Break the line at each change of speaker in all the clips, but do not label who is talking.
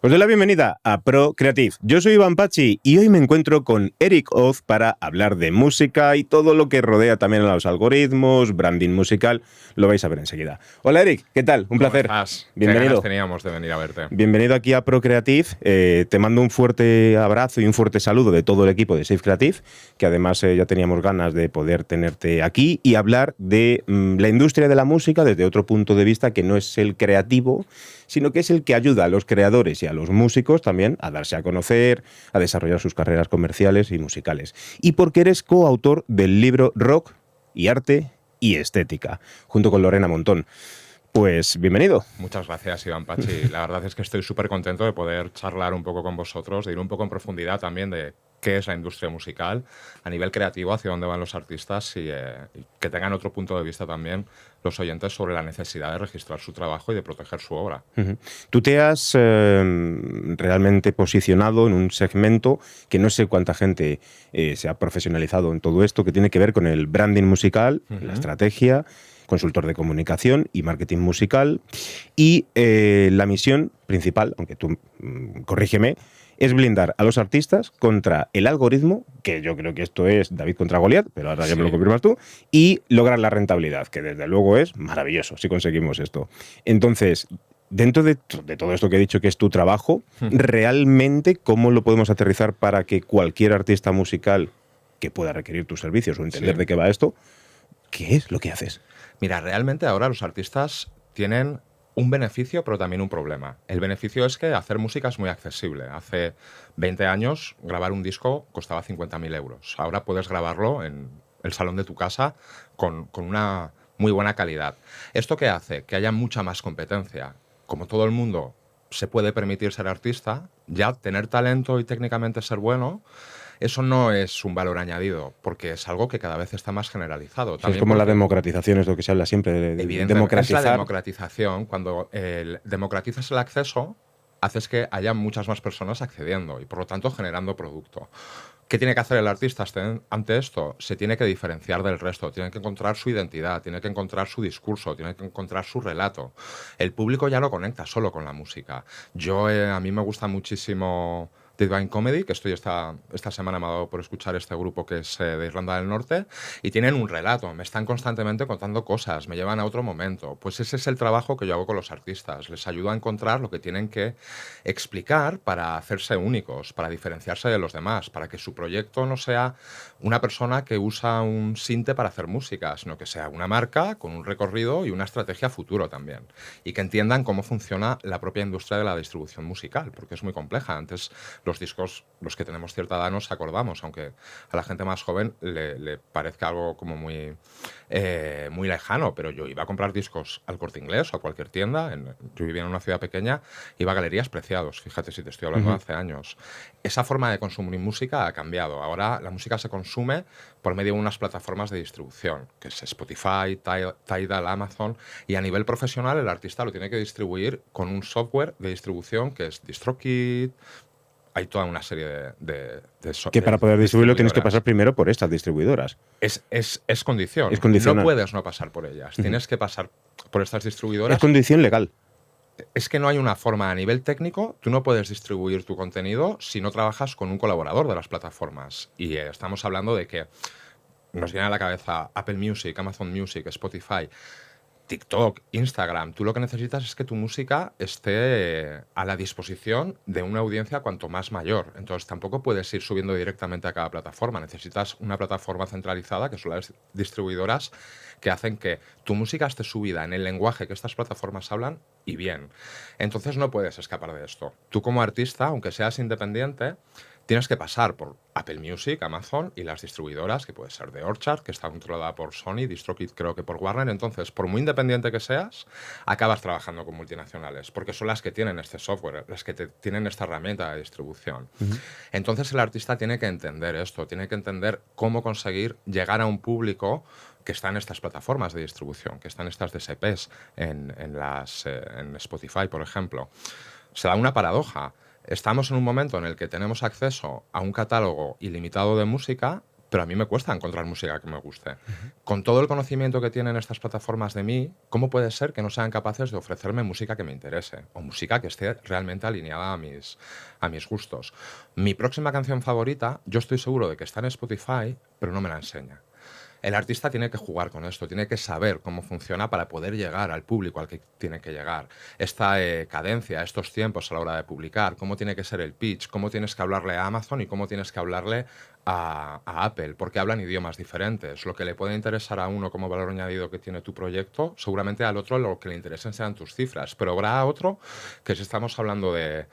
Os doy la bienvenida a Pro Creative. Yo soy Iván Pachi y hoy me encuentro con Eric Oz para hablar de música y todo lo que rodea también a los algoritmos, branding musical. Lo vais a ver enseguida. Hola Eric, ¿qué tal? Un
¿Cómo
placer.
estás? Qué ganas
Bienvenido.
teníamos de venir a verte.
Bienvenido aquí a Pro Creative. Te mando un fuerte abrazo y un fuerte saludo de todo el equipo de Safe Creative, que además ya teníamos ganas de poder tenerte aquí y hablar de la industria de la música desde otro punto de vista que no es el creativo, sino que es el que ayuda a los creadores y a los músicos también a darse a conocer, a desarrollar sus carreras comerciales y musicales. Y porque eres coautor del libro Rock y Arte y Estética, junto con Lorena Montón. Pues bienvenido.
Muchas gracias, Iván Pachi. La verdad es que estoy súper contento de poder charlar un poco con vosotros, de ir un poco en profundidad también de qué es la industria musical a nivel creativo, hacia dónde van los artistas y que tengan otro punto de vista también los oyentes sobre la necesidad de registrar su trabajo y de proteger su obra.
Tú te has realmente posicionado en un segmento que no sé cuánta gente se ha profesionalizado en todo esto, que tiene que ver con el branding musical, la estrategia, consultor de comunicación y marketing musical. Y la misión principal, aunque tú corrígeme, es blindar a los artistas contra el algoritmo, que yo creo que esto es David contra Goliat, pero ahora ya me lo confirmas tú, y lograr la rentabilidad, que desde luego es maravilloso si conseguimos esto. Entonces, dentro de todo esto que he dicho que es tu trabajo, realmente, ¿cómo lo podemos aterrizar para que cualquier artista musical que pueda requerir tus servicios o entender de qué va esto, qué es lo que haces?
Mira, realmente ahora los artistas tienen un beneficio, pero también un problema. El beneficio es que hacer música es muy accesible. Hace 20 años grabar un disco costaba 50.000 euros. Ahora puedes grabarlo en el salón de tu casa con una muy buena calidad. ¿Esto qué hace? Que haya mucha más competencia. Como todo el mundo se puede permitir ser artista, ya tener talento y técnicamente ser bueno, eso no es un valor añadido, porque es algo que cada vez está más generalizado.
Es como la democratización, es lo que se habla siempre de
Evidentemente, es la
democratizar.
democratización. Cuando democratizas el acceso, haces que haya muchas más personas accediendo y, por lo tanto, generando producto. ¿Qué tiene que hacer el artista ante esto? Se tiene que diferenciar del resto, tiene que encontrar su identidad, tiene que encontrar su discurso, tiene que encontrar su relato. El público ya no conecta solo con la música. A mí me gusta muchísimo The Divine Comedy, que esta semana me ha dado por escuchar este grupo que es de Irlanda del Norte, y tienen un relato, me están constantemente contando cosas, me llevan a otro momento. Pues ese es el trabajo que yo hago con los artistas, les ayudo a encontrar lo que tienen que explicar para hacerse únicos, para diferenciarse de los demás, para que su proyecto no sea una persona que usa un sinte para hacer música, sino que sea una marca con un recorrido y una estrategia futuro también, y que entiendan cómo funciona la propia industria de la distribución musical, porque es muy compleja. Antes los discos, los que tenemos cierta edad nos acordamos, aunque a la gente más joven le parezca algo como muy lejano, pero yo iba a comprar discos al Corte Inglés o a cualquier tienda, yo vivía en una ciudad pequeña, iba a Galerías Preciados, fíjate si te estoy hablando de hace años. Esa forma de consumir música ha cambiado. Ahora la música se consume por medio de unas plataformas de distribución, que es Spotify, Tidal, Amazon, y a nivel profesional el artista lo tiene que distribuir con un software de distribución que es DistroKid. Hay toda una serie de
Que para poder distribuirlo tienes que pasar primero por estas distribuidoras.
Es condición.
Es condicional.
No puedes no pasar por ellas. Tienes que pasar por estas distribuidoras.
Es condición legal.
Es que no hay una forma a nivel técnico, tú no puedes distribuir tu contenido si no trabajas con un colaborador de las plataformas. Y estamos hablando de que nos viene a la cabeza Apple Music, Amazon Music, Spotify, TikTok, Instagram. Tú lo que necesitas es que tu música esté a la disposición de una audiencia cuanto más mayor. Entonces tampoco puedes ir subiendo directamente a cada plataforma. Necesitas una plataforma centralizada, que son las distribuidoras, que hacen que tu música esté subida en el lenguaje que estas plataformas hablan y bien. Entonces no puedes escapar de esto. Tú como artista, aunque seas independiente, tienes que pasar por Apple Music, Amazon y las distribuidoras, que puede ser de Orchard, que está controlada por Sony, DistroKid creo que por Warner. Entonces, por muy independiente que seas, acabas trabajando con multinacionales, porque son las que tienen este software, las que tienen esta herramienta de distribución. Entonces, el artista tiene que entender esto, tiene que entender cómo conseguir llegar a un público que está en estas plataformas de distribución, que están estas DSPs en Spotify, por ejemplo. Se da una paradoja. Estamos en un momento en el que tenemos acceso a un catálogo ilimitado de música, pero a mí me cuesta encontrar música que me guste. Con todo el conocimiento que tienen estas plataformas de mí, ¿cómo puede ser que no sean capaces de ofrecerme música que me interese o música que esté realmente alineada a mis gustos? Mi próxima canción favorita, yo estoy seguro de que está en Spotify, pero no me la enseña. El artista tiene que jugar con esto, tiene que saber cómo funciona para poder llegar al público al que tiene que llegar. Esta cadencia, estos tiempos a la hora de publicar, cómo tiene que ser el pitch, cómo tienes que hablarle a Amazon y cómo tienes que hablarle a Apple, porque hablan idiomas diferentes. Lo que le puede interesar a uno como valor añadido que tiene tu proyecto, seguramente al otro lo que le interesen sean tus cifras, pero habrá otro que si estamos hablando de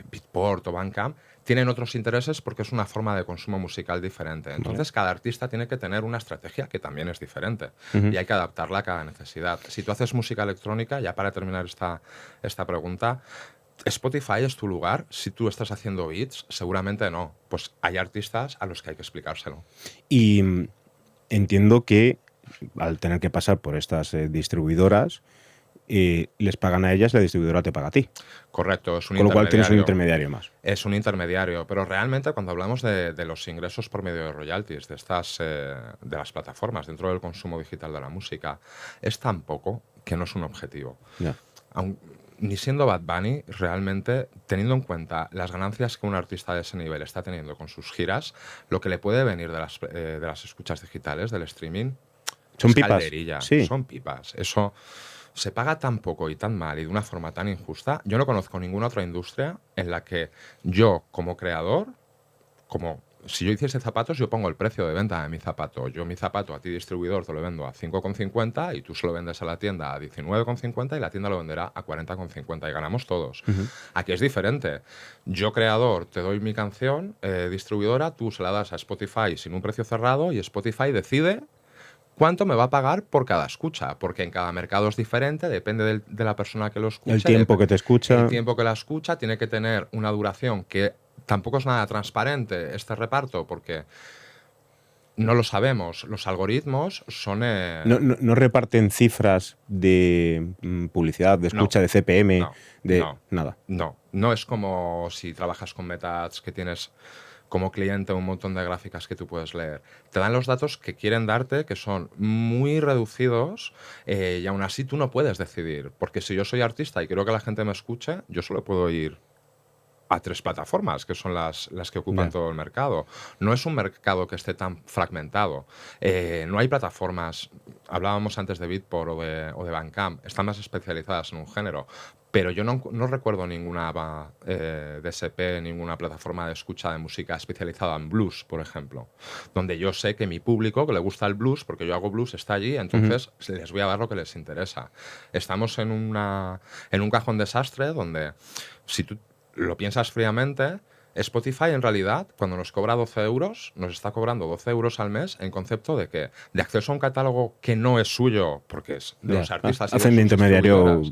Beatport o Bandcamp, tienen otros intereses porque es una forma de consumo musical diferente. Entonces, cada artista tiene que tener una estrategia que también es diferente y hay que adaptarla a cada necesidad. Si tú haces música electrónica, ya para terminar esta pregunta, ¿Spotify es tu lugar? Si tú estás haciendo beats, seguramente no. Pues hay artistas a los que hay que explicárselo.
Y entiendo que al tener que pasar por estas distribuidoras, les pagan a ellas, la distribuidora te paga a ti.
Correcto, es un
Con lo cual tienes un
intermediario.
intermediario más.
Es un intermediario, pero realmente cuando hablamos de los ingresos por medio de royalties de las plataformas dentro del consumo digital de la música, es tan poco que no es un objetivo.
Ya.
Ni siendo Bad Bunny, realmente, teniendo en cuenta las ganancias que un artista de ese nivel está teniendo con sus giras, lo que le puede venir de las escuchas digitales, del streaming,
son
es
pipas.
calderilla,
Sí.
son pipas. Eso se paga tan poco y tan mal y de una forma tan injusta. Yo no conozco ninguna otra industria en la que yo, como creador, si yo hiciese zapatos, yo pongo el precio de venta de mi zapato. Yo mi zapato a ti distribuidor te lo vendo a 5,50 y tú se lo vendes a la tienda a 19,50 y la tienda lo venderá a 40,50 y ganamos todos. Aquí es diferente. Yo creador te doy mi canción, distribuidora, tú se la das a Spotify sin un precio cerrado y Spotify decide cuánto me va a pagar por cada escucha, porque en cada mercado es diferente, depende de la persona que lo escucha.
El tiempo que te escucha.
El tiempo que la escucha tiene que tener una duración que tampoco es nada transparente este reparto, porque no lo sabemos. Los algoritmos son...
No reparten cifras de publicidad, de escucha, de CPM, nada.
No es como si trabajas con MetaAds que tienes como cliente un montón de gráficas que tú puedes leer. Te dan los datos que quieren darte, que son muy reducidos, y aún así tú no puedes decidir. Porque si yo soy artista y quiero que la gente me escuche, yo solo puedo ir a 3 plataformas, que son las que ocupan todo el mercado. No es un mercado que esté tan fragmentado. No hay plataformas, hablábamos antes de Beatport o de Bandcamp, están más especializadas en un género, pero yo no recuerdo ninguna DSP, ninguna plataforma de escucha de música especializada en blues, por ejemplo, donde yo sé que mi público, que le gusta el blues, porque yo hago blues, está allí, entonces les voy a dar lo que les interesa. Estamos en un cajón desastre donde, si tú lo piensas fríamente, Spotify en realidad, cuando nos cobra 12 euros, nos está cobrando 12 euros al mes en concepto de que de acceso a un catálogo que no es suyo, porque es de los artistas.
Hacen de intermediario.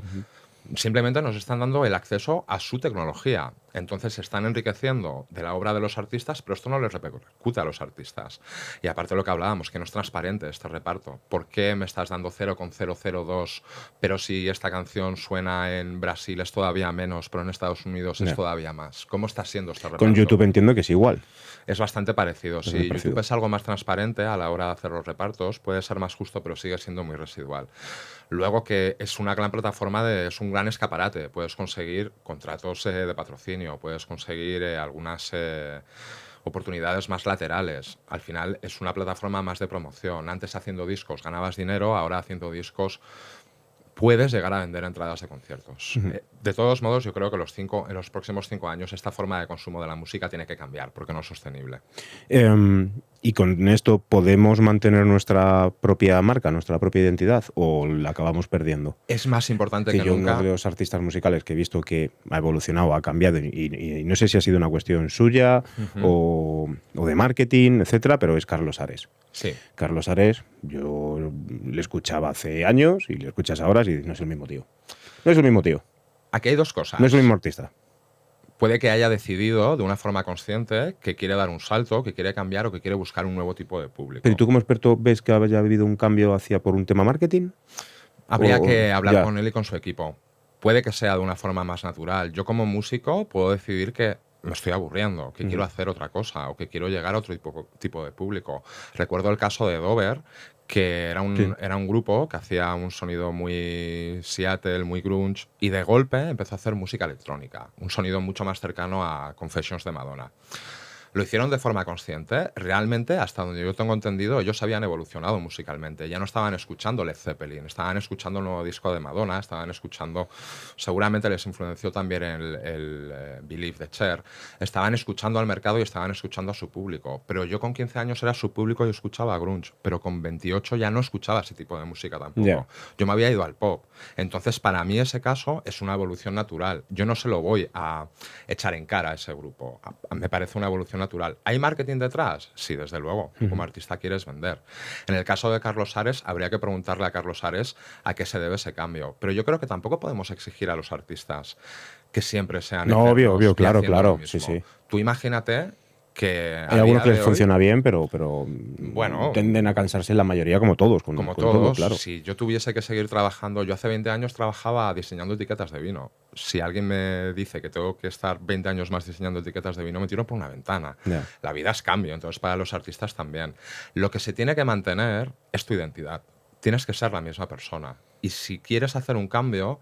Simplemente nos están dando el acceso a su tecnología. Entonces se están enriqueciendo de la obra de los artistas, pero esto no les repercute a los artistas. Y aparte de lo que hablábamos, que no es transparente este reparto. ¿Por qué me estás dando 0,002, pero si esta canción suena en Brasil es todavía menos, pero en Estados Unidos es todavía más? ¿Cómo está siendo este reparto?
Con YouTube entiendo que es igual.
Es bastante parecido. Si YouTube es algo más transparente a la hora de hacer los repartos, puede ser más justo, pero sigue siendo muy residual. Luego que es una gran plataforma, es un gran escaparate. Puedes conseguir contratos de patrocinio, puedes conseguir algunas oportunidades más laterales. Al final es una plataforma más de promoción. Antes haciendo discos ganabas dinero, ahora haciendo discos puedes llegar a vender entradas de conciertos. De todos modos, yo creo que en los próximos 5 años esta forma de consumo de la música tiene que cambiar porque no es sostenible.
¿Y con esto podemos mantener nuestra propia marca, nuestra propia identidad o la acabamos perdiendo?
Es más importante que
yo
nunca.
Uno de los artistas musicales que he visto que ha evolucionado, ha cambiado y no sé si ha sido una cuestión suya o de marketing, etcétera, pero es Carlos Ares.
Sí.
Carlos Ares, yo le escuchaba hace años y le escuchas ahora y no es el mismo tío. No es el mismo tío.
Aquí hay 2 cosas.
No es el mismo artista.
Puede que haya decidido de una forma consciente que quiere dar un salto, que quiere cambiar o que quiere buscar un nuevo tipo de público.
¿Pero tú como experto ves que haya habido un cambio por un tema marketing?
Habría que hablar con él y con su equipo. Puede que sea de una forma más natural. Yo como músico puedo decidir que me estoy aburriendo, que quiero hacer otra cosa o que quiero llegar a otro tipo de público. Recuerdo el caso de Dover, que era un grupo que hacía un sonido muy Seattle, muy grunge, y de golpe empezó a hacer música electrónica, un sonido mucho más cercano a Confessions de Madonna. Lo hicieron de forma consciente. Realmente, hasta donde yo tengo entendido, ellos habían evolucionado musicalmente. Ya no estaban escuchando Led Zeppelin, estaban escuchando el nuevo disco de Madonna, estaban escuchando... Seguramente les influenció también el Believe de Cher. Estaban escuchando al mercado y estaban escuchando a su público. Pero yo con 15 años era su público y escuchaba grunge. Pero con 28 ya no escuchaba ese tipo de música tampoco.
Yeah.
Yo me había ido al pop. Entonces, para mí ese caso es una evolución natural. Yo no se lo voy a echar en cara a ese grupo. Me parece una evolución natural. ¿Hay marketing detrás? Sí, desde luego. Como artista quieres vender. En el caso de Carlos Ares, habría que preguntarle a Carlos Ares a qué se debe ese cambio. Pero yo creo que tampoco podemos exigir a los artistas que siempre sean
No, obvio,
eternos y
claro,
haciendo
claro.
lo mismo.
Sí.
Tú imagínate que
Hay algunos que les
hoy,
funciona bien, pero
bueno,
tienden a cansarse la mayoría, como todos.
como
con todo,
todos,
claro.
si yo tuviese que seguir trabajando, yo hace 20 años trabajaba diseñando etiquetas de vino. Si alguien me dice que tengo que estar 20 años más diseñando etiquetas de vino, me tiro por una ventana.
Yeah.
La vida es cambio, entonces para los artistas también. Lo que se tiene que mantener es tu identidad. Tienes que ser la misma persona. Y si quieres hacer un cambio,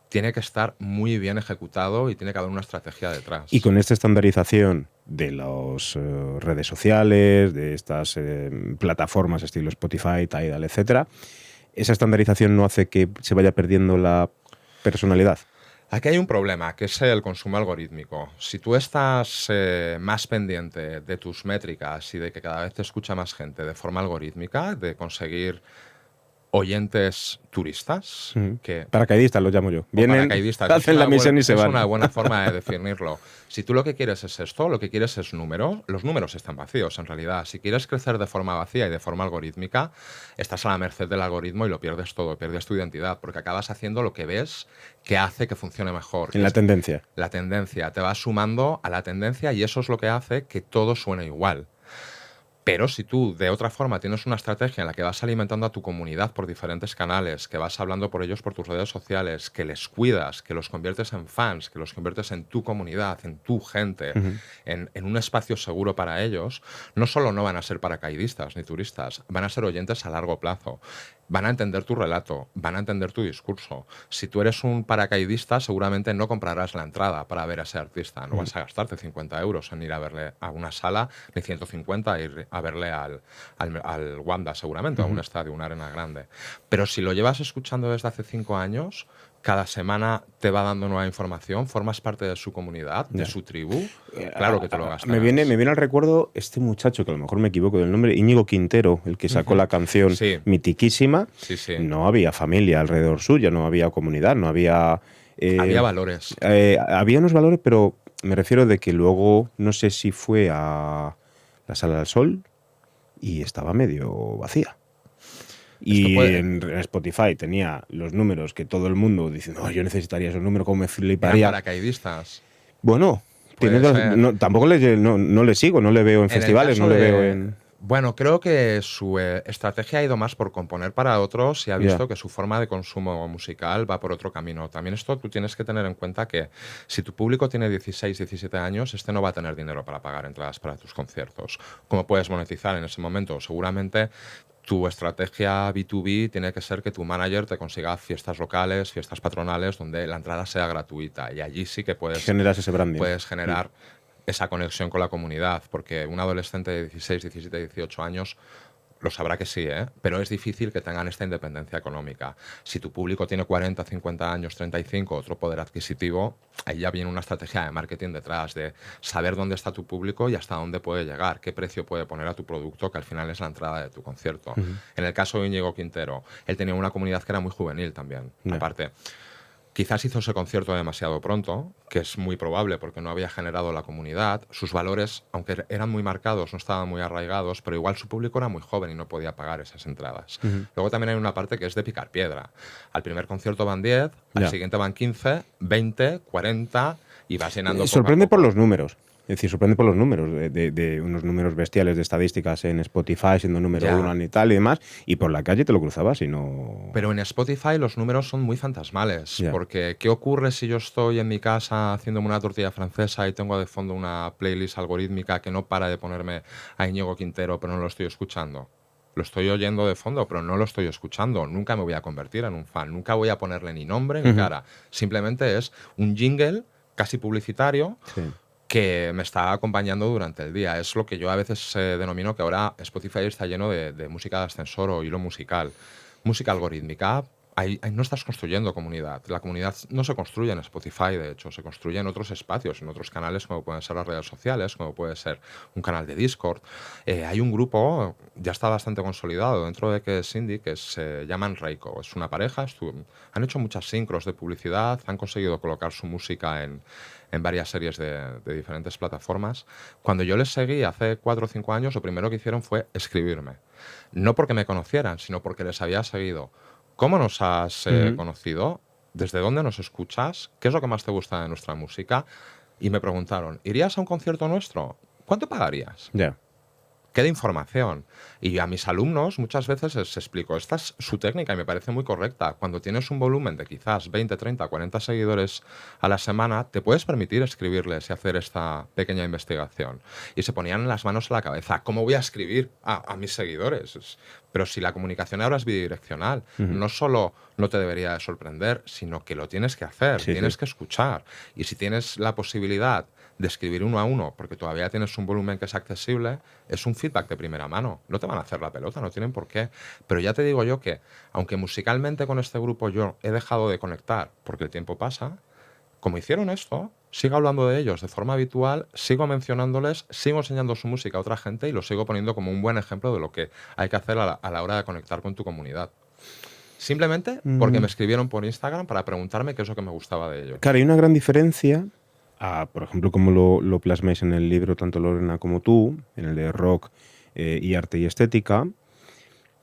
tiene que estar muy bien ejecutado y tiene que haber una estrategia detrás.
Y con esta estandarización de las redes sociales, de estas plataformas estilo Spotify, Tidal, etcétera, ¿esa estandarización no hace que se vaya perdiendo la personalidad?
Aquí hay un problema, que es el consumo algorítmico. Si tú estás más pendiente de tus métricas y de que cada vez te escucha más gente de forma algorítmica, de conseguir oyentes turistas, que
Paracaidistas los llamo yo. Vienen,
paracaidistas,
hacen la misión y se van.
Es una buena forma de definirlo. Si tú lo que quieres es esto, lo que quieres es números, los números están vacíos en realidad. Si quieres crecer de forma vacía y de forma algorítmica, estás a la merced del algoritmo y lo pierdes todo, pierdes tu identidad, porque acabas haciendo lo que ves que hace que funcione mejor.
En la tendencia.
La tendencia, te vas sumando a la tendencia y eso es lo que hace que todo suene igual. Pero si tú, de otra forma, tienes una estrategia en la que vas alimentando a tu comunidad por diferentes canales, que vas hablando por ellos por tus redes sociales, que les cuidas, que los conviertes en fans, que los conviertes en tu comunidad, en tu gente, en un espacio seguro para ellos, no solo no van a ser paracaidistas ni turistas, van a ser oyentes a largo plazo. Van a entender tu relato, van a entender tu discurso. Si tú eres un paracaidista, seguramente no comprarás la entrada para ver a ese artista. No vas a gastarte 50 euros en ir a verle a una sala, ni 150 ir a verle al Wanda, seguramente, a un estadio, una arena grande. Pero si lo llevas escuchando desde hace 5 años, cada semana te va dando nueva información, formas parte de su comunidad, de su tribu, claro que te lo gastas.
Me viene al recuerdo este muchacho, que a lo mejor me equivoco del nombre, Íñigo Quintero, el que sacó la canción mitiquísima.
Sí, sí.
No había familia alrededor suya, no había comunidad, no había...
había valores.
Había unos valores, pero me refiero de que luego, no sé si fue a la Sala del Sol y estaba medio vacía. Y en Spotify tenía los números que todo el mundo dice, no, yo necesitaría esos números, como me fliparía.
Paracaidistas.
Bueno, tampoco no le sigo, no le veo en festivales, no le veo en...
Bueno, creo que su estrategia ha ido más por componer para otros y ha visto que su forma de consumo musical va por otro camino. También esto tú tienes que tener en cuenta que si tu público tiene 16, 17 años, este no va a tener dinero para pagar entradas para tus conciertos. ¿Cómo puedes monetizar en ese momento? Seguramente tu estrategia B2B tiene que ser que tu manager te consiga fiestas locales, fiestas patronales, donde la entrada sea gratuita. Y allí sí que
generas ese branding.
Puedes generar esa conexión con la comunidad, porque un adolescente de 16, 17, 18 años lo sabrá que sí, pero es difícil que tengan esta independencia económica. Si tu público tiene 40, 50 años, 35, otro poder adquisitivo, ahí ya viene una estrategia de marketing detrás, de saber dónde está tu público y hasta dónde puede llegar, qué precio puede poner a tu producto, que al final es la entrada de tu concierto. En el caso de Íñigo Quintero, él tenía una comunidad que era muy juvenil también, aparte. Quizás hizo ese concierto demasiado pronto, que es muy probable porque no había generado la comunidad. Sus valores, aunque eran muy marcados, no estaban muy arraigados, pero igual su público era muy joven y no podía pagar esas entradas. Luego también hay una parte que es de picar piedra. Al primer concierto van 10, al siguiente van 15, 20, 40 y vas llenando.
Sorprende por los números. Es decir, sorprende por los números, de unos números bestiales de estadísticas en Spotify, siendo número
Ya.
1 y tal y demás, y por la calle te lo cruzabas y no...
Pero en Spotify los números son muy fantasmales,
Ya.
porque ¿qué ocurre si yo estoy en mi casa haciéndome una tortilla francesa y tengo de fondo una playlist algorítmica que no para de ponerme a Íñigo Quintero, pero no lo estoy escuchando? Lo estoy oyendo de fondo, pero no lo estoy escuchando. Nunca me voy a convertir en un fan, nunca voy a ponerle ni nombre ni
Ujú.
cara. Simplemente es un jingle casi publicitario
Sí.
que me está acompañando durante el día. Es lo que yo a veces denomino que ahora Spotify está lleno de música de ascensor o hilo musical. Música algorítmica, ahí no estás construyendo comunidad. La comunidad no se construye en Spotify, de hecho, se construye en otros espacios, en otros canales como pueden ser las redes sociales, como puede ser un canal de Discord. Hay un grupo, ya está bastante consolidado dentro de que es indie, que se llaman Reiko. Es una pareja, han hecho muchas sincros de publicidad, han conseguido colocar su música en varias series de diferentes plataformas. Cuando yo les seguí hace 4 o 5 años, lo primero que hicieron fue escribirme. No porque me conocieran, sino porque les había seguido. ¿Cómo nos has
Ujú.
conocido? ¿Desde dónde nos escuchas? ¿Qué es lo que más te gusta de nuestra música? Y me preguntaron, ¿irías a un concierto nuestro? ¿Cuánto pagarías?
Ya.
¿Qué de información? Y a mis alumnos muchas veces les explico, esta es su técnica y me parece muy correcta. Cuando tienes un volumen de quizás 20, 30, 40 seguidores a la semana, te puedes permitir escribirles y hacer esta pequeña investigación. Y se ponían las manos a la cabeza, ¿cómo voy a escribir a mis seguidores? Pero si la comunicación ahora es bidireccional,
Ujú.
no solo no te debería de sorprender, sino que lo tienes que hacer,
Sí, sí.
tienes que escuchar. Y si tienes la posibilidad de escribir uno a uno, porque todavía tienes un volumen que es accesible, es un feedback de primera mano. No te van a hacer la pelota, no tienen por qué. Pero ya te digo yo que, aunque musicalmente con este grupo yo he dejado de conectar porque el tiempo pasa, como hicieron esto, sigo hablando de ellos de forma habitual, sigo mencionándoles, sigo enseñando su música a otra gente y lo sigo poniendo como un buen ejemplo de lo que hay que hacer a la hora de conectar con tu comunidad. Simplemente porque
Mm,
me escribieron por Instagram para preguntarme qué es lo que me gustaba de ellos.
Claro, hay una gran diferencia, por ejemplo, como lo plasmáis en el libro, tanto Lorena como tú, en el de rock y arte y estética,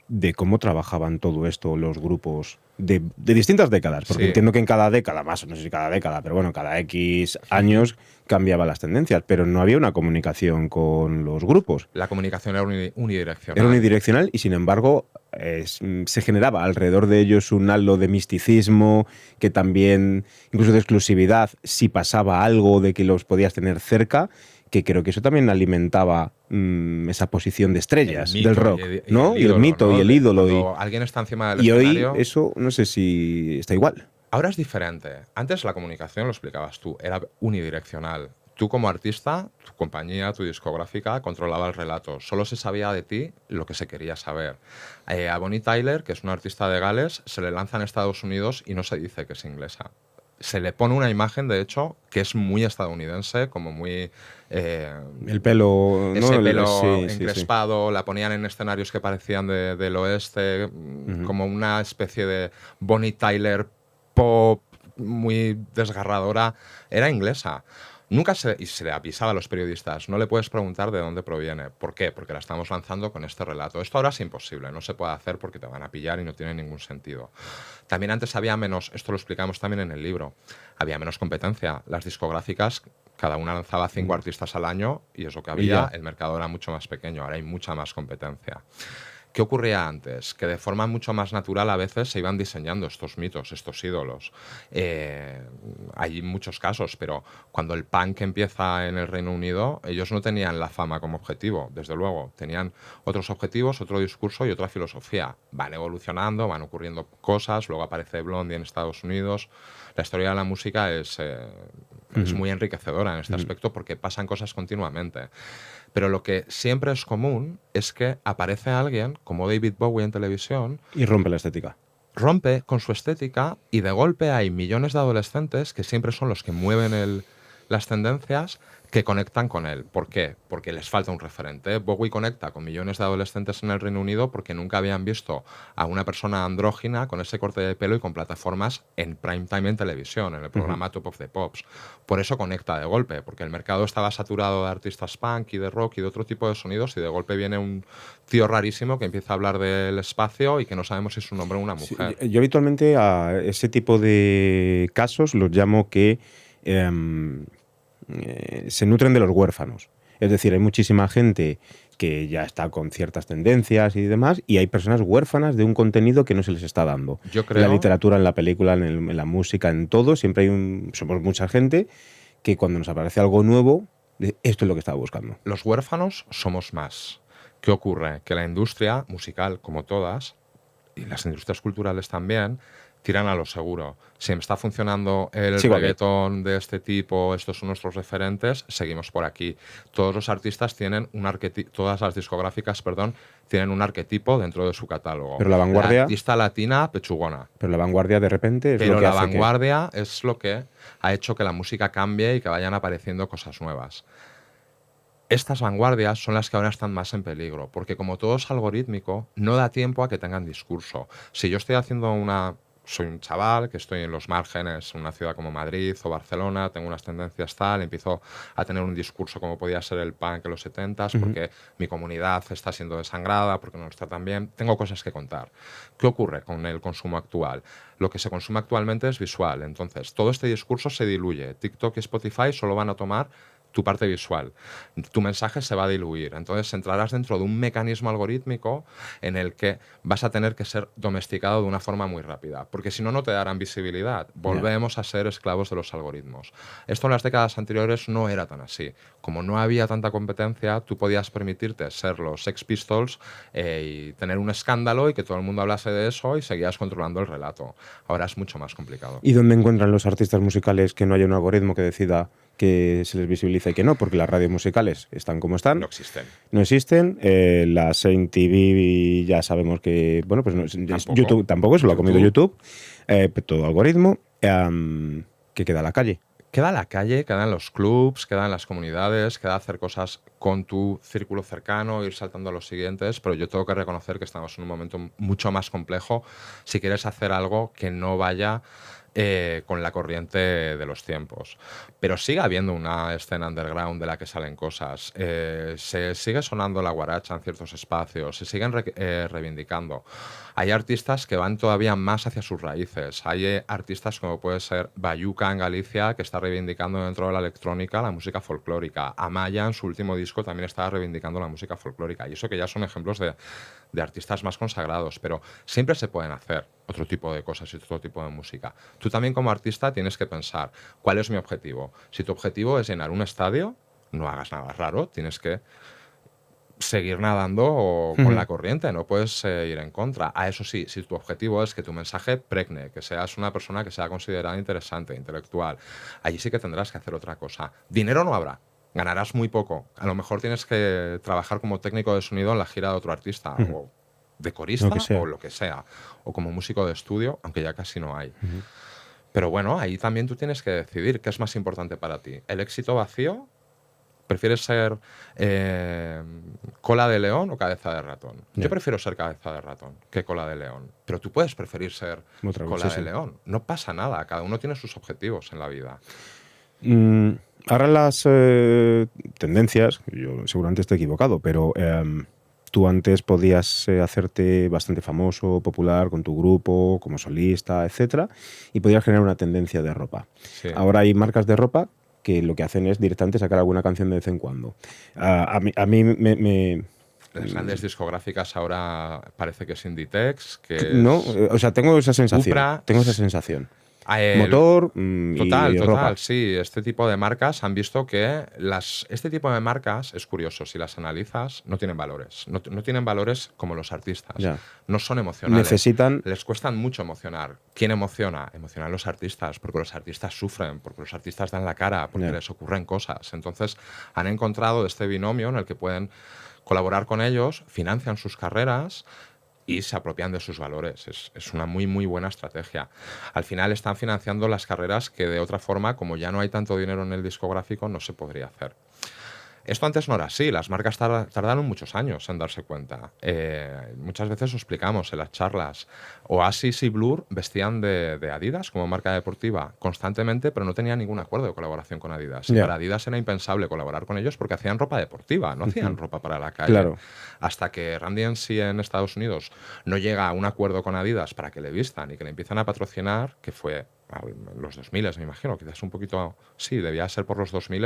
de cómo trabajaban todo esto los grupos de distintas décadas, porque
Sí,
entiendo que en cada década, más, no sé si cada década, pero bueno, cada X años cambiaban las tendencias, pero no había una comunicación con los grupos.
la comunicación era
Era
unidireccional.
unidireccional y sin embargo se generaba alrededor de ellos un halo de misticismo, que también, incluso de exclusividad, si pasaba algo de que los podías tener cerca, que creo que eso también alimentaba esa posición de
El
estrellas del
mito
rock,
y el
¿no? Y el
ídolo,
mito y
¿no?
el ídolo.
Cuando alguien está encima del
Y hoy
escenario.
eso no sé si está igual.
Ahora es diferente. Antes la comunicación, lo explicabas tú, era unidireccional. Tú como artista, tu compañía, tu discográfica, controlaba el relato. Solo se sabía de ti lo que se quería saber. A Bonnie Tyler, que es una artista de Gales, se le lanza en Estados Unidos y no se dice que es inglesa. Se le pone una imagen, de hecho, que es muy estadounidense, como muy...
El pelo,
ese
¿no?
pelo
Sí, sí, sí.
encrespado, la ponían en escenarios que parecían del oeste,
Ujú.
como una especie de Bonnie Tyler pop muy desgarradora. Era inglesa. Nunca y se le avisaba a los periodistas, no le puedes preguntar de dónde proviene. ¿Por qué? Porque la estamos lanzando con este relato. Esto ahora es imposible, no se puede hacer porque te van a pillar y no tiene ningún sentido. También antes había menos, esto lo explicamos también en el libro, había menos competencia. Las discográficas, cada una lanzaba 5 artistas al año y es lo que
Y
había,
ya.
el mercado era mucho más pequeño, ahora hay mucha más competencia. ¿Qué ocurría antes? Que de forma mucho más natural a veces se iban diseñando estos mitos, estos ídolos. Hay muchos casos, pero cuando el punk empieza en el Reino Unido, ellos no tenían la fama como objetivo, desde luego. Tenían otros objetivos, otro discurso y otra filosofía. Van evolucionando, van ocurriendo cosas, luego aparece Blondie en Estados Unidos. La historia de la música es
Ujú.
muy enriquecedora en este
Ujú.
aspecto porque pasan cosas continuamente. Pero lo que siempre es común es que aparece alguien, como David Bowie en televisión,
Y rompe la estética.
rompe con su estética y de golpe hay millones de adolescentes que siempre son los que mueven las tendencias que conectan con él. ¿Por qué? Porque les falta un referente. Bowie conecta con millones de adolescentes en el Reino Unido porque nunca habían visto a una persona andrógina con ese corte de pelo y con plataformas en prime time en televisión, en el
Ujú.
programa Top of the Pops. Por eso conecta de golpe, porque el mercado estaba saturado de artistas punk y de rock y de otro tipo de sonidos y de golpe viene un tío rarísimo que empieza a hablar del espacio y que no sabemos si es un hombre o una
Sí,
mujer.
yo habitualmente a ese tipo de casos los llamo que se nutren de los huérfanos. Es decir, hay muchísima gente que ya está con ciertas tendencias y demás, y hay personas huérfanas de un contenido que no se les está dando.
Yo
En la
creo,
literatura, en la película, en la música, en todo, siempre somos mucha gente que cuando nos aparece algo nuevo, esto es lo que estaba buscando.
los huérfanos somos más. ¿Qué ocurre? Que la industria musical, como todas, y las industrias culturales también, tiran a lo seguro. Si me está funcionando el
Sigo aquí.
reggaetón de este tipo, estos son nuestros referentes, seguimos por aquí. Todos los artistas tienen un arquetipo, todas las discográficas, perdón, tienen un arquetipo dentro de su catálogo.
Pero la
La
vanguardia,
artista latina, pechugona.
pero la vanguardia de repente es lo
Pero
que
la
hace
vanguardia es lo que ha hecho que la música cambie y que vayan apareciendo cosas nuevas. Estas vanguardias son las que ahora están más en peligro, porque como todo es algorítmico, no da tiempo a que tengan discurso. Si yo estoy haciendo soy un chaval que estoy en los márgenes, en una ciudad como Madrid o Barcelona, tengo unas tendencias tal, empiezo a tener un discurso como podía ser el punk en los 70s, porque mi comunidad está siendo desangrada, porque no está tan bien, tengo cosas que contar. ¿Qué ocurre con el consumo actual? Lo que se consume actualmente es visual, entonces todo este discurso se diluye. TikTok y Spotify solo van a tomar tu parte visual. Tu mensaje se va a diluir. Entonces entrarás dentro de un mecanismo algorítmico en el que vas a tener que ser domesticado de una forma muy rápida, porque si no, no te darán visibilidad. Volvemos a ser esclavos de los algoritmos. Esto en las décadas anteriores no era tan así. Como no había tanta competencia, tú podías permitirte ser los Sex Pistols y tener un escándalo y que todo el mundo hablase de eso y seguías controlando el relato. Ahora es mucho más complicado.
¿Y dónde encuentran los artistas musicales que no haya un algoritmo que decida que se les visibiliza y que no? Porque las radios musicales están como están.
No existen.
No existen. La Saint TV ya sabemos que, bueno, pues no,
Tampoco.
YouTube tampoco, se lo ha comido YouTube. Todo algoritmo. Que queda a la calle.
Queda en la calle, queda en los clubs, queda en las comunidades, queda hacer cosas con tu círculo cercano, ir saltando a los siguientes, pero yo tengo que reconocer que estamos en un momento mucho más complejo si quieres hacer algo que no vaya con la corriente de los tiempos. Pero sigue habiendo una escena underground de la que salen cosas. Se sigue sonando la guaracha en ciertos espacios, se siguen reivindicando. Hay artistas que van todavía más hacia sus raíces. Hay artistas como puede ser Bayuca en Galicia, que está reivindicando dentro de la electrónica la música folclórica. Amaya en su último disco también estaba reivindicando la música folclórica. Y eso que ya son ejemplos de artistas más consagrados, pero siempre se pueden hacer otro tipo de cosas y otro tipo de música. Tú también como artista tienes que pensar, ¿cuál es mi objetivo? Si tu objetivo es llenar un estadio, no hagas nada raro, tienes que seguir nadando con la corriente, no puedes ir en contra. A eso sí, si tu objetivo es que tu mensaje pregne, que seas una persona que sea considerada interesante, intelectual, allí sí que tendrás que hacer otra cosa. Dinero no habrá, ganarás muy poco. A lo mejor tienes que trabajar como técnico de sonido en la gira de otro artista, o de corista, o lo que sea, o como músico de estudio, aunque ya casi no hay. Pero bueno, ahí también tú tienes que decidir qué es más importante para ti. ¿El éxito vacío? ¿Prefieres ser cola de león o cabeza de ratón? Yo prefiero ser cabeza de ratón que cola de león. Pero tú puedes preferir ser cola de león. No pasa nada. Cada uno tiene sus objetivos en la vida.
Ahora las tendencias, yo seguramente estoy equivocado, pero tú antes podías hacerte bastante famoso, popular con tu grupo, como solista, etcétera, y podías generar una tendencia de ropa.
Sí.
Ahora hay marcas de ropa que lo que hacen es directamente sacar alguna canción de vez en cuando. A mí me
Las grandes discográficas ahora parece que es Inditex, que
no,
es
o sea, tengo esa sensación.
Cupra.
Tengo esa sensación. Motor
Total,
y
total,
ropa.
sí. Este tipo de marcas han visto que este tipo de marcas, es curioso, si las analizas, no tienen valores. No tienen valores como los artistas.
Ya.
No son emocionales.
Necesitan...
Les cuestan mucho emocionar. ¿Quién emociona? Emocionan los artistas, porque los artistas sufren, porque los artistas dan la cara, porque les ocurren cosas. Entonces, han encontrado este binomio en el que pueden colaborar con ellos, financian sus carreras y se apropian de sus valores. Es una muy, muy buena estrategia. Al final están financiando las carreras que de otra forma, como ya no hay tanto dinero en el discográfico, no se podría hacer. Esto antes no era así, las marcas tardaron muchos años en darse cuenta. Muchas veces lo explicamos en las charlas. Oasis y Blur vestían de Adidas como marca deportiva constantemente, pero no tenían ningún acuerdo de colaboración con Adidas. Y para Adidas era impensable colaborar con ellos porque hacían ropa deportiva, no hacían ropa para la calle.
Claro.
Hasta que Run DMC en Estados Unidos no llega a un acuerdo con Adidas para que le vistan y que le empiezan a patrocinar, que fue los 2000, me imagino, quizás un poquito, sí, debía ser por los 2000,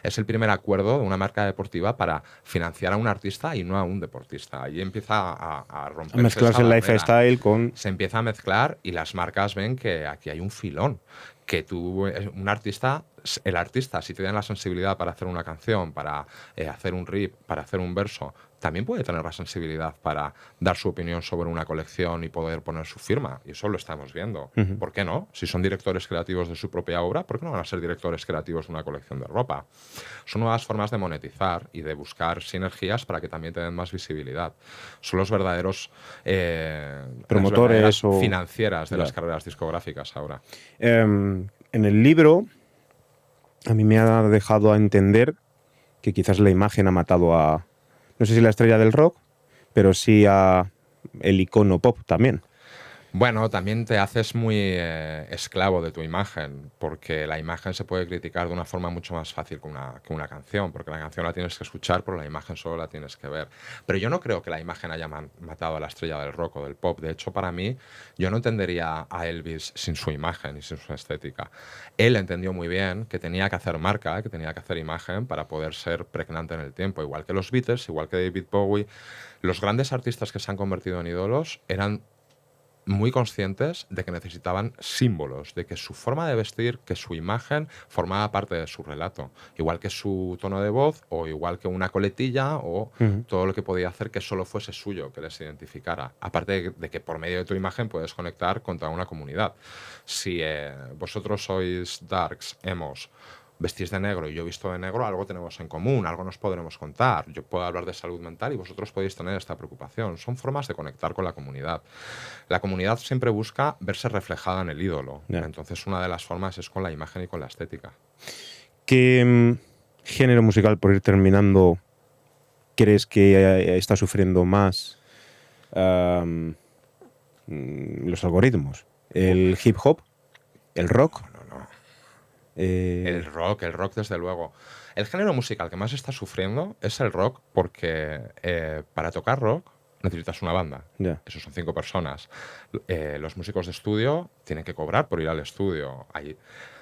es el primer acuerdo de una marca deportiva para financiar a un artista y no a un deportista. Ahí empieza a
A
romperse esa
mezclarse el
barrera.
lifestyle con...
Se empieza a mezclar y las marcas ven que aquí hay un filón, que tú, un artista, el artista, si tiene la sensibilidad para hacer una canción, para hacer un riff, para hacer un verso, también puede tener la sensibilidad para dar su opinión sobre una colección y poder poner su firma. Y eso lo estamos viendo. ¿Por qué no? Si son directores creativos de su propia obra, ¿por qué no van a ser directores creativos de una colección de ropa? Son nuevas formas de monetizar y de buscar sinergias para que también tengan más visibilidad. Son los verdaderos
Promotores
las verdaderas
o...
financieras de
Ya.
las carreras discográficas ahora.
En el libro, a mí me ha dejado a entender que quizás la imagen ha matado a... No sé si la estrella del rock, pero sí a el icono pop también.
Bueno, también te haces muy esclavo de tu imagen, porque la imagen se puede criticar de una forma mucho más fácil que una canción, porque la canción la tienes que escuchar, pero la imagen solo la tienes que ver. Pero yo no creo que la imagen haya matado a la estrella del rock o del pop. De hecho, para mí, yo no entendería a Elvis sin su imagen y sin su estética. Él entendió muy bien que tenía que hacer marca, que tenía que hacer imagen para poder ser pregnante en el tiempo, igual que los Beatles, igual que David Bowie. Los grandes artistas que se han convertido en ídolos eran muy conscientes de que necesitaban símbolos, de que su forma de vestir, que su imagen formaba parte de su relato, igual que su tono de voz o igual que una coletilla o todo lo que podía hacer que solo fuese suyo, que les identificara. Aparte de que por medio de tu imagen puedes conectar con toda una comunidad. Si vosotros sois darks, emos, vestís de negro y yo visto de negro, algo tenemos en común, algo nos podremos contar. Yo puedo hablar de salud mental y vosotros podéis tener esta preocupación. Son formas de conectar con la comunidad. La comunidad siempre busca verse reflejada en el ídolo.
Ya.
Entonces, una de las formas es con la imagen y con la estética.
¿Qué género musical, por ir terminando, crees que está sufriendo más los algoritmos? ¿El hip hop? ¿El rock?
No.
Eh,
El rock desde luego. El género musical que más está sufriendo es el rock porque para tocar rock necesitas una banda.
Ya.
Eso son 5 personas. Los músicos de estudio tienen que cobrar por ir al estudio.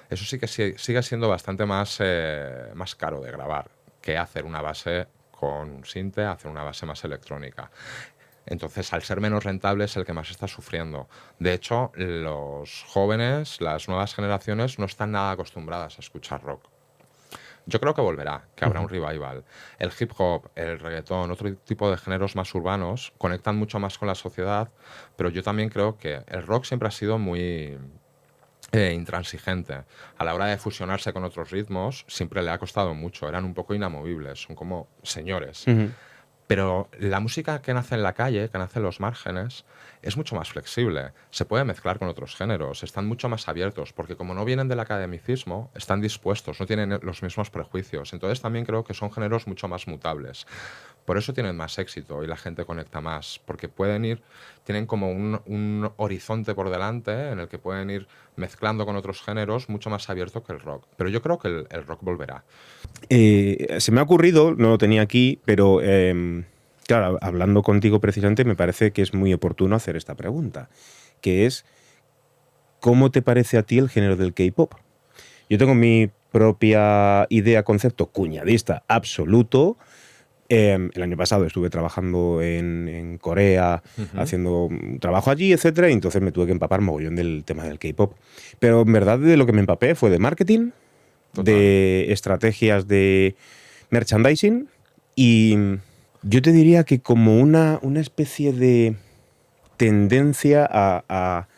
Eso sí que sigue siendo bastante más caro de grabar que hacer una base con un sinte, hacer una base más electrónica. Entonces, al ser menos rentable es el que más está sufriendo. De hecho, los jóvenes, las nuevas generaciones, no están nada acostumbradas a escuchar rock. Yo creo que volverá, que habrá un revival. El hip hop, el reggaetón, otro tipo de géneros más urbanos conectan mucho más con la sociedad, pero yo también creo que el rock siempre ha sido muy intransigente. A la hora de fusionarse con otros ritmos, siempre le ha costado mucho. Eran un poco inamovibles, son como señores. Pero la música que nace en la calle, que nace en los márgenes, es mucho más flexible. Se puede mezclar con otros géneros, están mucho más abiertos, porque como no vienen del academicismo, están dispuestos, no tienen los mismos prejuicios. Entonces también creo que son géneros mucho más mutables. Por eso tienen más éxito y la gente conecta más, porque tienen como un horizonte por delante en el que pueden ir mezclando con otros géneros mucho más abierto que el rock. Pero yo creo que el rock volverá.
Se me ha ocurrido, no lo tenía aquí, pero claro, hablando contigo precisamente me parece que es muy oportuno hacer esta pregunta, que es ¿cómo te parece a ti el género del K-pop? Yo tengo mi propia idea, concepto cuñadista absoluto. El año pasado estuve trabajando en Corea, haciendo un trabajo allí, etcétera, y entonces me tuve que empapar mogollón del tema del K-pop. Pero en verdad de lo que me empapé fue de marketing,
Total.
de estrategias de merchandising y yo te diría que como una especie de tendencia a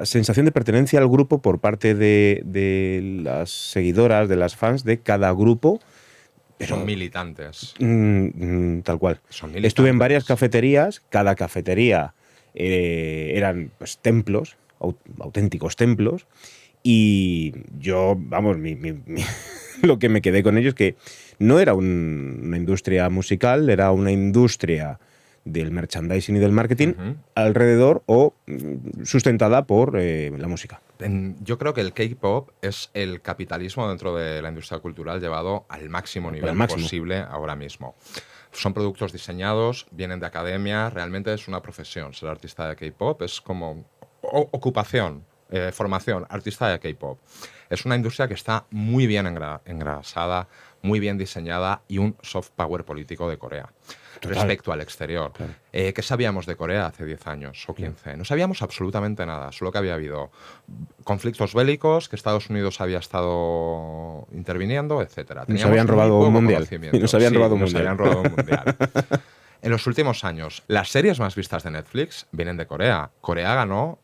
sensación de pertenencia al grupo por parte de las seguidoras, de las fans de cada grupo. Pero,
son militantes.
Tal cual.
Son militantes.
Estuve en varias cafeterías, cada cafetería eran pues, templos, auténticos templos, y yo, vamos, lo que me quedé con ellos es que no era una industria musical, era una industria del merchandising y del marketing alrededor o sustentada por la música.
Yo creo que el K-pop es el capitalismo dentro de la industria cultural llevado al máximo nivel posible ahora mismo. Son productos diseñados, vienen de academia, realmente es una profesión. Ser artista de K-pop es como ocupación. formación, artista de K-pop. Es una industria que está muy bien engrasada, muy bien diseñada y un soft power político de Corea. Total. Respecto al exterior. Claro. ¿Qué sabíamos de Corea hace 10 años o 15? No sabíamos absolutamente nada, solo que había habido conflictos bélicos, que Estados Unidos había estado interviniendo, etc.
Nos habían robado un mundial.
Y nos habían robado un mundial. En los últimos años, las series más vistas de Netflix vienen de Corea. Corea ganó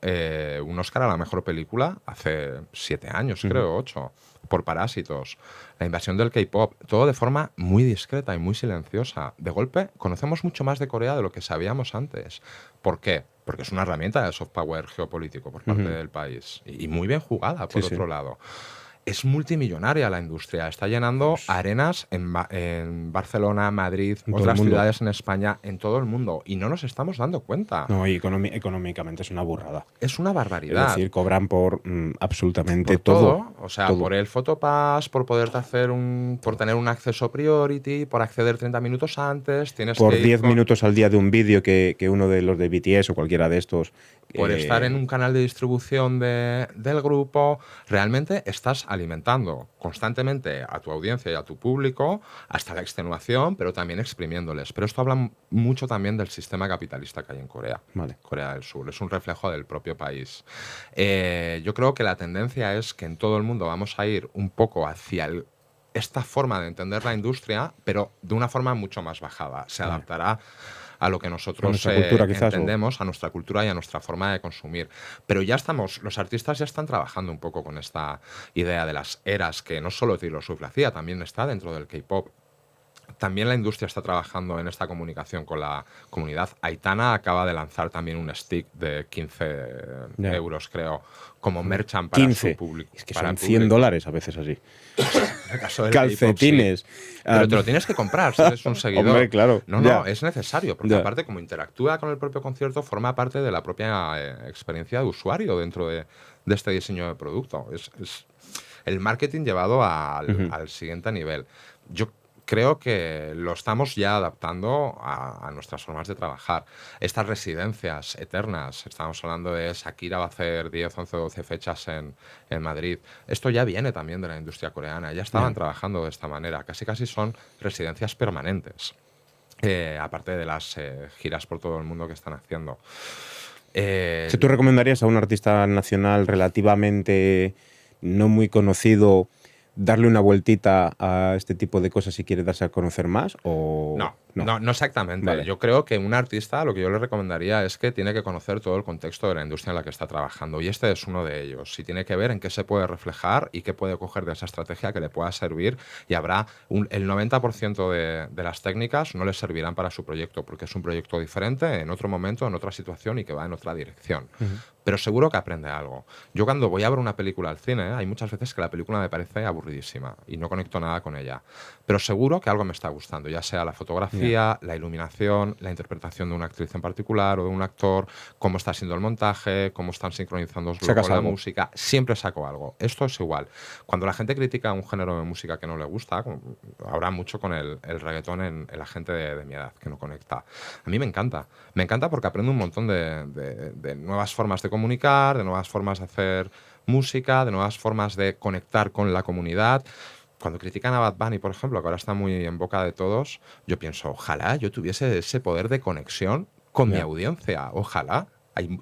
un Oscar a la mejor película hace 7 años, creo, 8, por Parásitos. La invasión del K-pop, todo de forma muy discreta y muy silenciosa. De golpe, conocemos mucho más de Corea de lo que sabíamos antes. ¿Por qué? Porque es una herramienta de soft power geopolítico por parte del país. Y muy bien jugada, por otro lado. Es multimillonaria la industria, está llenando arenas en Barcelona, Madrid, otras ciudades en España, en todo el mundo, y no nos estamos dando cuenta.
No, y económicamente es una burrada.
Es una barbaridad.
Es decir, cobran por absolutamente
por todo. O sea, todo. Por el Photopass, por poderte hacer por tener un acceso priority, por acceder 30 minutos antes, tienes
por
que ir
10 minutos al día de un vídeo que uno de los de BTS o cualquiera de estos.
Por estar en un canal de distribución del grupo, realmente estás alimentando constantemente a tu audiencia y a tu público hasta la extenuación, pero también exprimiéndoles. Pero esto habla mucho también del sistema capitalista que hay en Corea.
Vale.
Corea del Sur. Es un reflejo del propio país. Yo creo que la tendencia es que en todo el mundo vamos a ir un poco hacia esta forma de entender la industria, pero de una forma mucho más bajada. Se adaptará a lo que nosotros entendemos, a nuestra cultura y a nuestra forma de consumir. Pero ya los artistas ya están trabajando un poco con esta idea de las eras, que no solo Taylor Swift lo hacía, también está dentro del K-pop. También la industria está trabajando en esta comunicación con la comunidad. Aitana acaba de lanzar también un stick de 15 euros, creo, como merchant para
15.
Su público.
Es que son $100 a veces así.
En el caso del
calcetines.
K-pop, sí. Pero te lo tienes que comprar si eres un seguidor.
Hombre, claro.
No, es necesario, porque aparte, como interactúa con el propio concierto, forma parte de la propia experiencia de usuario dentro de este diseño de producto. Es el marketing llevado al siguiente nivel. Yo creo que lo estamos ya adaptando a nuestras formas de trabajar. Estas residencias eternas, estamos hablando de Shakira va a hacer 10, 11, 12 fechas en Madrid. Esto ya viene también de la industria coreana. Ya estaban trabajando de esta manera. Casi son residencias permanentes. Aparte de las giras por todo el mundo que están haciendo.
Si tú recomendarías a un artista nacional relativamente no muy conocido darle una vueltita a este tipo de cosas si quiere darse a conocer más? ¿O
no exactamente. Vale. Yo creo que un artista, lo que yo le recomendaría es que tiene que conocer todo el contexto de la industria en la que está trabajando, y este es uno de ellos. Si tiene que ver en qué se puede reflejar y qué puede coger de esa estrategia que le pueda servir, y habrá el 90% de las técnicas no le servirán para su proyecto, porque es un proyecto diferente, en otro momento, en otra situación y que va en otra dirección. Pero seguro que aprende algo. Yo cuando voy a ver una película al cine, hay muchas veces que la película me parece aburridísima y no conecto nada con ella. Pero seguro que algo me está gustando, ya sea la fotografía, la iluminación, la interpretación de una actriz en particular o de un actor, cómo está siendo el montaje, cómo están sincronizando con la música. Siempre saco algo. Esto es igual. Cuando la gente critica un género de música que no le gusta, habrá mucho con el reggaetón en la gente de mi edad, que no conecta. A mí me encanta. Me encanta porque aprendo un montón de nuevas formas de comunicar, de nuevas formas de hacer música, de nuevas formas de conectar con la comunidad. Cuando critican a Bad Bunny, por ejemplo, que ahora está muy en boca de todos, yo pienso, ojalá yo tuviese ese poder de conexión con mi audiencia, ojalá.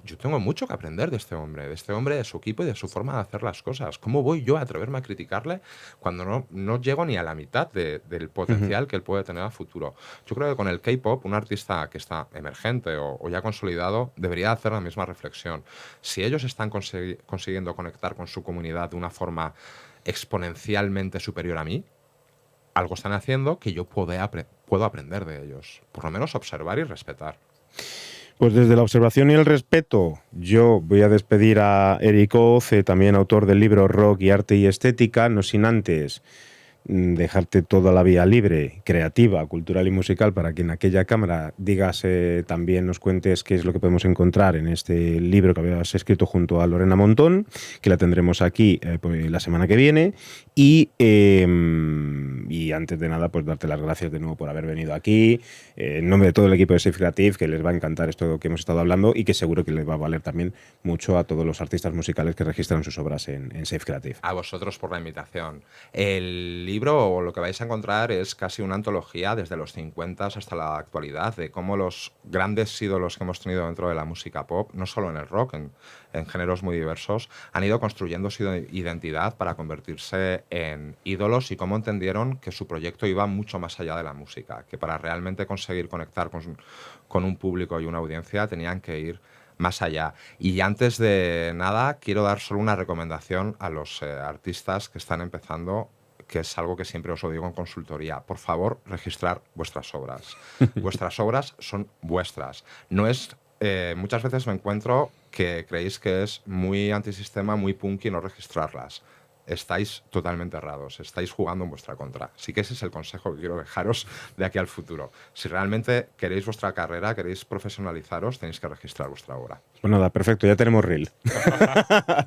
Yo tengo mucho que aprender de este hombre, de su equipo y de su forma de hacer las cosas. ¿Cómo voy yo a atreverme a criticarle cuando no llego ni a la mitad del potencial que él puede tener a futuro? Yo creo que con el K-pop, un artista que está emergente o ya consolidado debería hacer la misma reflexión. Si ellos están consiguiendo conectar con su comunidad de una forma exponencialmente superior a mí, algo están haciendo que yo puedo aprender de ellos. Por lo menos observar y respetar.
Pues desde la observación y el respeto, yo voy a despedir a Eric Oz, también autor del libro Rock y Arte y Estética, no sin antes dejarte toda la vía libre, creativa, cultural y musical, para que en aquella cámara digas, también nos cuentes qué es lo que podemos encontrar en este libro que habías escrito junto a Lorena Montón, que la tendremos aquí pues, la semana que viene, y Y antes de nada, pues darte las gracias de nuevo por haber venido aquí, en nombre de todo el equipo de Safe Creative, que les va a encantar esto que hemos estado hablando y que seguro que les va a valer también mucho a todos los artistas musicales que registran sus obras en Safe Creative.
A vosotros por la invitación. El libro, o lo que vais a encontrar, es casi una antología desde los 50 hasta la actualidad, de cómo los grandes ídolos que hemos tenido dentro de la música pop, no solo en el rock, en géneros muy diversos, han ido construyendo su identidad para convertirse en ídolos y cómo entendieron que su proyecto iba mucho más allá de la música, que para realmente conseguir conectar con un público y una audiencia tenían que ir más allá. Y antes de nada, quiero dar solo una recomendación a los artistas que están empezando, que es algo que siempre os lo digo en consultoría. Por favor, registrar vuestras obras. Vuestras obras son vuestras. No es... muchas veces me encuentro que creéis que es muy antisistema, muy punky no registrarlas. Estáis totalmente errados, estáis jugando en vuestra contra. Sí que ese es el consejo que quiero dejaros de aquí al futuro. Si realmente queréis vuestra carrera, queréis profesionalizaros, tenéis que registrar vuestra obra.
Pues nada, perfecto, ya tenemos reel.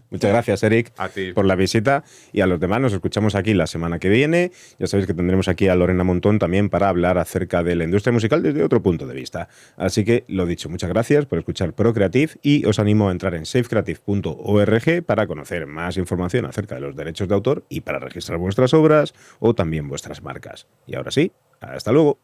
Muchas gracias, Eric,
A ti.
por la visita. Y a los demás nos escuchamos aquí la semana que viene. Ya sabéis que tendremos aquí a Lorena Montón también para hablar acerca de la industria musical desde otro punto de vista. Así que, lo dicho, muchas gracias por escuchar Procreative y os animo a entrar en safecreative.org para conocer más información acerca de los derechos de autor y para registrar vuestras obras o también vuestras marcas. Y ahora sí, hasta luego.